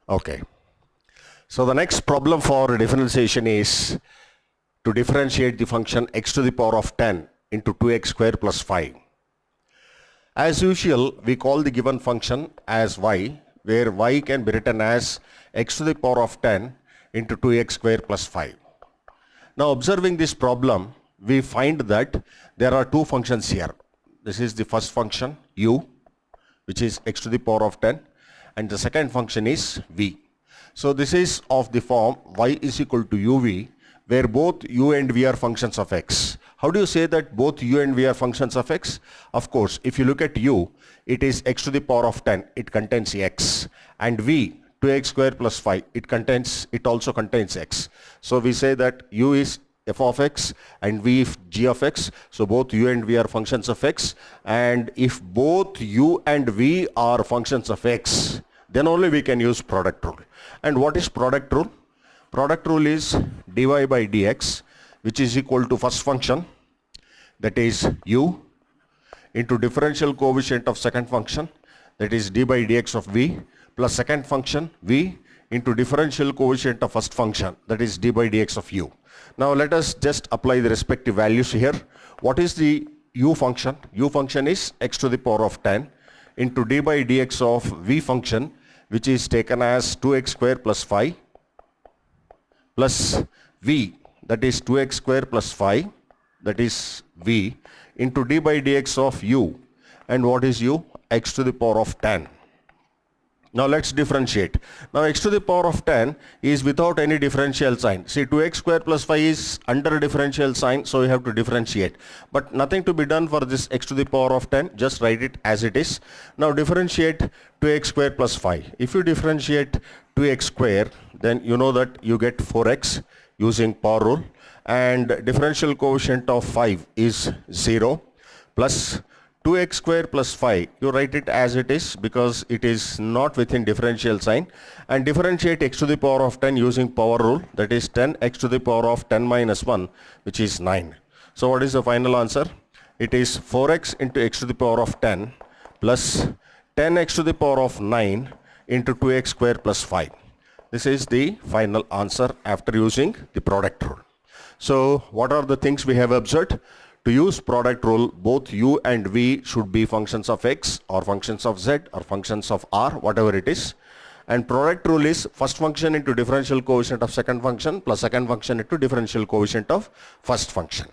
Okay. So the next problem for differentiation is to differentiate the function x to the power of 10 into 2x square plus 5. As usual, we call the given function as y, where y can be written as x to the power of 10 into 2x square plus 5. Now observing this problem, we find that there are two functions here. This is the first function u, which is x to the power of 10, and the second function is v. So this is of the form y is equal to uv, where both u and v are functions of x. How do you say that both u and v are functions of x? Of course, if you look at u, it is x to the power of 10, it contains x, and v, 2x square plus 5, it also contains x. So we say that u is f of x and v is g of x. So both u and v are functions of x, and if both u and v are functions of x, then only we can use product rule. And what is product rule? Product rule is dy by dx, which is equal to first function, that is u, into differential coefficient of second function, that is d by dx of v, plus second function v into differential coefficient of first function, that is d by dx of u. Now let us just apply the respective values here. What is the u function? U function is x to the power of 10 into d by dx of v function, which is taken as 2x square plus 5, plus v, that is 2x square plus 5, that is v, into d by dx of u. And what is u? X to the power of 10. Now let's differentiate. Now x to the power of 10 is without any differential sign. See, 2x square plus 5 is under a differential sign, so you have to differentiate. But nothing to be done for this x to the power of 10, just write it as it is. Now differentiate 2x square plus 5. If you differentiate 2x square, then you know that you get 4x using power rule, and differential coefficient of 5 is 0, plus 2x square plus 5, you write it as it is because it is not within differential sign, and differentiate x to the power of 10 using power rule, that is 10x to the power of 10 minus 1, which is 9. So what is the final answer? It is 4x into x to the power of 10 plus 10x to the power of 9 into 2x square plus 5. This is the final answer after using the product rule. So what are the things we have observed? To use product rule, both u and v should be functions of x or functions of z or functions of r, whatever it is. And product rule is first function into differential coefficient of second function plus second function into differential coefficient of first function.